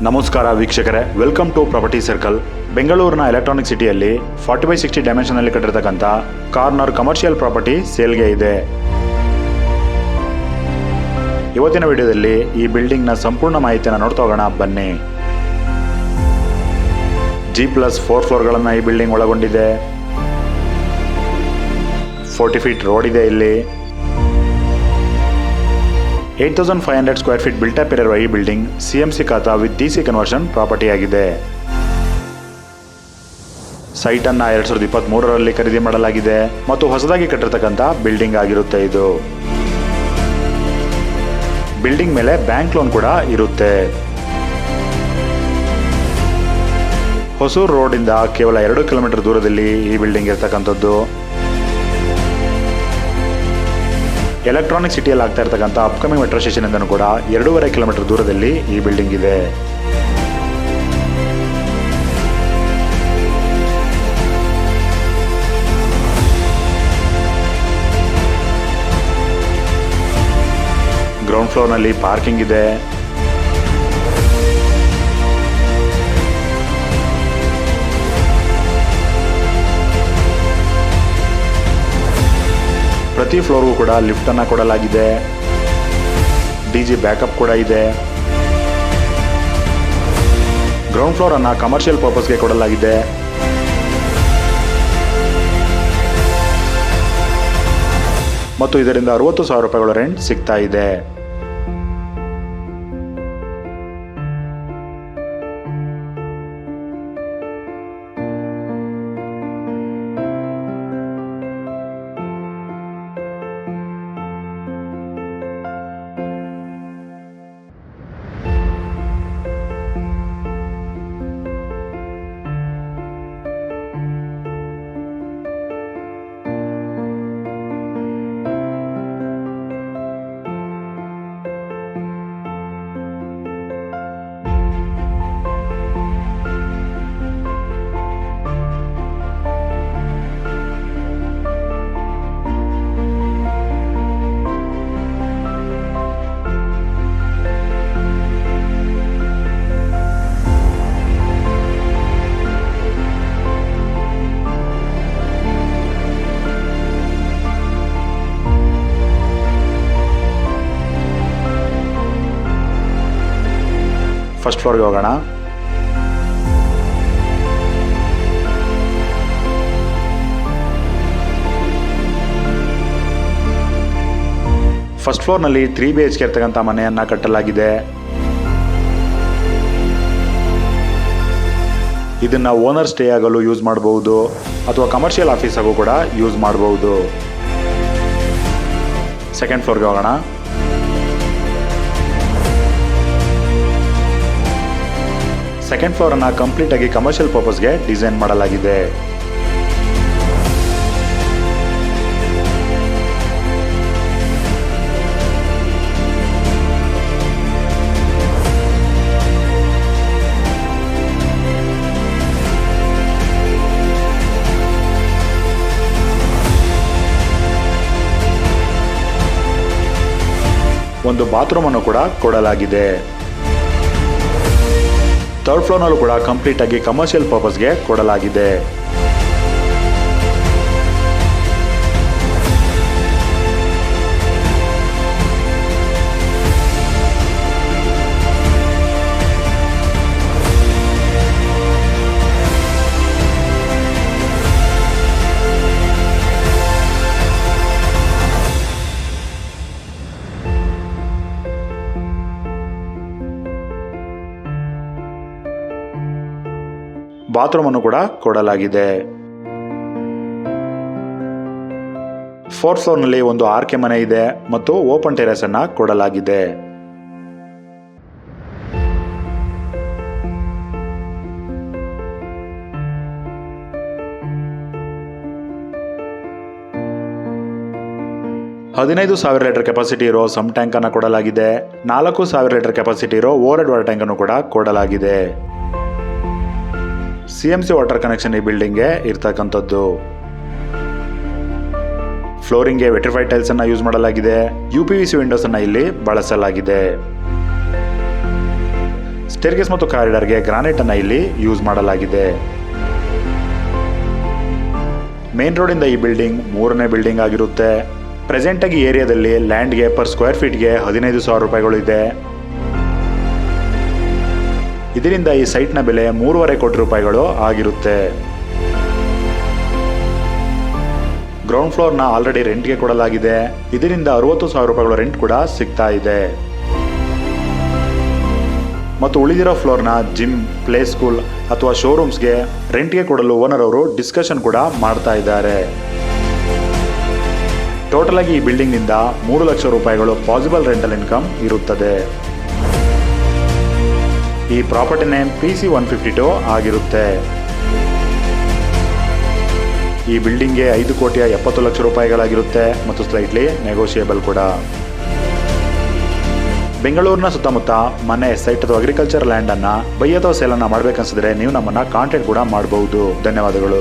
ನಮಸ್ಕಾರ ವೀಕ್ಷಕರೇ, welcome to property circle. ಬೆಂಗಳೂರಿನ ಎಲೆಕ್ಟ್ರಾನಿಕ್ ಸಿಟಿಯಲ್ಲಿ 40/60 ಡೈಮೆನ್ಷನ್ನಲ್ಲಿ ಕಟ್ಟಿರ್ತಕ್ಕಂಥ ಕಾರ್ನರ್ ಕಮರ್ಷಿಯಲ್ ಪ್ರಾಪರ್ಟಿ ಸೇಲ್ಗೆ ಇದೆ. ಇವತ್ತಿನ ವಿಡಿಯೋದಲ್ಲಿ ಈ ಬಿಲ್ಡಿಂಗ್ನ ಸಂಪೂರ್ಣ ಮಾಹಿತಿಯನ್ನು ನೋಡ್ತಾ ಹೋಗೋಣ ಬನ್ನಿ. G+4 ಫ್ಲೋರ್ಗಳನ್ನು ಈ ಬಿಲ್ಡಿಂಗ್ ಒಳಗೊಂಡಿದೆ. 40 ಫೀಟ್ ರೋಡ್ ಇದೆ. ಇಲ್ಲಿ 8500 ಸ್ಕ್ವೇರ್ ಫೀಟ್ ಬಿಲ್ಟಪ್ ಇರುವ ಈ ಬಿಲ್ಡಿಂಗ್ CMC ಖಾತಾ ವಿತ್ DC ಕನ್ವರ್ಷನ್ ಪ್ರಾಪರ್ಟಿ ಆಗಿದೆ. ಸೈಟ್ ಅನ್ನ 2023ರಲ್ಲಿ ಖರೀದಿ ಮಾಡಲಾಗಿದೆ ಮತ್ತು ಹೊಸದಾಗಿ ಕಟ್ಟಿರ್ತಕ್ಕಂಥ ಬಿಲ್ಡಿಂಗ್ ಆಗಿರುತ್ತೆ. ಇದು ಬಿಲ್ಡಿಂಗ್ ಮೇಲೆ ಬ್ಯಾಂಕ್ ಲೋನ್ ಕೂಡ ಇರುತ್ತೆ. ಹೊಸೂರು ರೋಡ್ ಇಂದ ಕೇವಲ 2 ಕಿಲೋಮೀಟರ್ ದೂರದಲ್ಲಿ ಈ ಬಿಲ್ಡಿಂಗ್ ಇರತಕ್ಕಂಥದ್ದು. ಎಲೆಕ್ಟ್ರಾನಿಕ್ ಸಿಟಿಯಲ್ಲಿ ಆಗ್ತಾ ಇರ್ತಕ್ಕಂಥ ಅಪ್ಕಮಿಂಗ್ ಮೆಟ್ರೋ ಸ್ಟೇಷನ್ ಇಂದನೂ ಕೂಡ 2.5 ಕಿಲೋಮೀಟರ್ ದೂರದಲ್ಲಿ ಈ ಬಿಲ್ಡಿಂಗ್ ಇದೆ. ಗ್ರೌಂಡ್ ಫ್ಲೋರ್ ನಲ್ಲಿ ಪಾರ್ಕಿಂಗ್ ಇದೆ. ಪ್ರತಿ ಫ್ಲೋರ್ಗೂ ಕೂಡ ಲಿಫ್ಟ್ ಅನ್ನ ಕೊಡಲಾಗಿದೆ. DJ ಬ್ಯಾಕಪ್ ಕೂಡ ಇದೆ. ಗ್ರೌಂಡ್ ಫ್ಲೋರ್ ಅನ್ನ ಕಮರ್ಷಿಯಲ್ ಪರ್ಪಸ್ಗೆ ಕೊಡಲಾಗಿದೆ. ಮತ್ತು ಇದರಿಂದ 60,000 ರೂಪಾಯಿಗಳ ರೆಂಟ್ ಸಿಗ್ತಾ ಇದೆ. ಫಸ್ಟ್ ಫ್ಲೋರ್ಗೆ ಹೋಗೋಣ. ಫಸ್ಟ್ ಫ್ಲೋರ್ನಲ್ಲಿ 3 BHK ಇರ್ತಕ್ಕಂಥ ಮನೆಯನ್ನ ಕಟ್ಟಲಾಗಿದೆ. ಇದನ್ನ ಓನರ್ ಸ್ಟೇ ಆಗಲು ಯೂಸ್ ಮಾಡಬಹುದು ಅಥವಾ ಕಮರ್ಷಿಯಲ್ ಆಫೀಸ್ ಆಗು ಕೂಡ ಯೂಸ್ ಮಾಡಬಹುದು. ಸೆಕೆಂಡ್ ಫ್ಲೋರ್ಗೆ ಹೋಗೋಣ. ಸೆಕೆಂಡ್ ಫ್ಲೋರ್ ಅನ್ನ ಕಂಪ್ಲೀಟ್ ಆಗಿ ಕಮರ್ಷಿಯಲ್ ಪರ್ಪಸ್ಗೆ ಡಿಸೈನ್ ಮಾಡಲಾಗಿದೆ. ಒಂದು ಬಾತ್ರೂಮ್ ಅನ್ನು ಕೂಡ ಕೊಡಲಾಗಿದೆ. ಥರ್ಡ್ ಫ್ಲೋರ್ನಲ್ಲೂ ಕೂಡ ಕಂಪ್ಲೀಟ್ ಆಗಿ ಕಮರ್ಷಿಯಲ್ ಪರ್ಪಸ್ಗೆ ಕೊಡಲಾಗಿದೆ. ಬಾತ್ರೂಮ್ ಅನ್ನು ಕೂಡ ಕೊಡಲಾಗಿದೆ. 4th ಫ್ಲೋರ್ನಲ್ಲಿ ಒಂದು ಆರ್ಕೆ ಮನೆ ಇದೆ ಮತ್ತು ಓಪನ್ ಟೆರೆಸ್ ಅನ್ನ ಕೊಡಲಾಗಿದೆ. $15,000 ಲೀಟರ್ ಕೆಪಾಸಿಟಿ ಇರೋ ಸಮ್ ಟ್ಯಾಂಕ್ ಅನ್ನ ಕೊಡಲಾಗಿದೆ. 4,000 ಲೀಟರ್ ಕೆಪಾಸಿಟಿ ಇರೋ ಓವರ್ ಹೆಡ್ ವಾಟರ್ ಟ್ಯಾಂಕ್ ಅನ್ನು ಕೂಡ ಕೊಡಲಾಗಿದೆ. CMC ವಾಟರ್ ಕನೆಕ್ಷನ್ ಈ ಬಿಲ್ಡಿಂಗ್ಗೆ ಇರ್ತಕ್ಕಂಥದ್ದು. ಫ್ಲೋರಿಂಗ್ಗೆ ವೆಟ್ರಿಫೈಡ್ ಟೈಲ್ಸ್ ಅನ್ನ ಯೂಸ್ ಮಾಡಲಾಗಿದೆ. UPVC ವಿಂಡೋಸ್ ಅನ್ನ ಇಲ್ಲಿ ಬಳಸಲಾಗಿದೆ. ಸ್ಟೇರ್ಕೇಸ್ ಮತ್ತು ಕಾರಿಡಾರ್ಗೆ ಗ್ರಾನೈಟ್ ಅನ್ನ ಇಲ್ಲಿ ಯೂಸ್ ಮಾಡಲಾಗಿದೆ. ಮೇನ್ ರೋಡ್ ಇಂದ ಈ ಬಿಲ್ಡಿಂಗ್ 3ನೇ ಬಿಲ್ಡಿಂಗ್ ಆಗಿರುತ್ತೆ. ಪ್ರೆಸೆಂಟ್ ಆಗಿ ಏರಿಯಾದಲ್ಲಿ ಲ್ಯಾಂಡ್ಗೆ ಪರ್ ಸ್ಕ್ವೇರ್ ಫೀಟ್ಗೆ 15,000 ರೂಪಾಯಿಗಳು ಇದೆ. ಇದರಿಂದ ಈ ಸೈಟ್ನ ಬೆಲೆ 3.5 ಕೋಟಿ ರೂಪಾಯಿಗಳು ಆಗಿರುತ್ತೆ. ಗ್ರೌಂಡ್ ಫ್ಲೋರ್ನ ಆಲ್ರೆಡಿ ರೆಂಟ್ಗೆ ಕೊಡಲಾಗಿದೆ. ಇದರಿಂದ 60,000 ರೂಪಾಯಿಗಳು ರೆಂಟ್ ಕೂಡ ಸಿಗ್ತಾ ಇದೆ. ಮತ್ತು ಉಳಿದಿರೋ ಫ್ಲೋರ್ನ ಜಿಮ್, ಪ್ಲೇ ಸ್ಕೂಲ್ ಅಥವಾ ಶೋರೂಮ್ಸ್ಗೆ ರೆಂಟ್ಗೆ ಕೊಡಲು ಓನರ್ ಅವರು ಡಿಸ್ಕಷನ್ ಕೂಡ ಮಾಡ್ತಾ ಇದ್ದಾರೆ. ಟೋಟಲ್ ಆಗಿ ಈ ಬಿಲ್ಡಿಂಗ್ ನಿಂದ 3 ಲಕ್ಷ ರೂಪಾಯಿಗಳು ಪಾಸಿಬಲ್ ರೆಂಟಲ್ ಇನ್ಕಮ್ ಇರುತ್ತದೆ. ಈ ಪ್ರಾಪರ್ಟಿ ನೇಮ್ PC-152 ಆಗಿರುತ್ತೆ. ಈ ಬಿಲ್ಡಿಂಗ್ಗೆ 5,70,00,000 ರೂಪಾಯಿಗಳಾಗಿರುತ್ತೆ ಮತ್ತು ಸ್ಲೈಟ್ಲಿ ನೆಗೋಷಿಯೇಬಲ್ ಕೂಡ. ಬೆಂಗಳೂರಿನ ಸುತ್ತಮುತ್ತ ಮನೆ, ಸೈಟ್ ಅಥವಾ ಅಗ್ರಿಕಲ್ಚರ್ ಲ್ಯಾಂಡ್ ಅನ್ನ ಬೈ ಅಥವಾ ಸೇಲ್ ಅನ್ನ ಮಾಡ್ಬೇಕನ್ಸಿದ್ರೆ ನೀವು ನಮ್ಮನ್ನ ಕಾಂಟ್ಯಾಕ್ಟ್ ಕೂಡ ಮಾಡಬಹುದು. ಧನ್ಯವಾದಗಳು.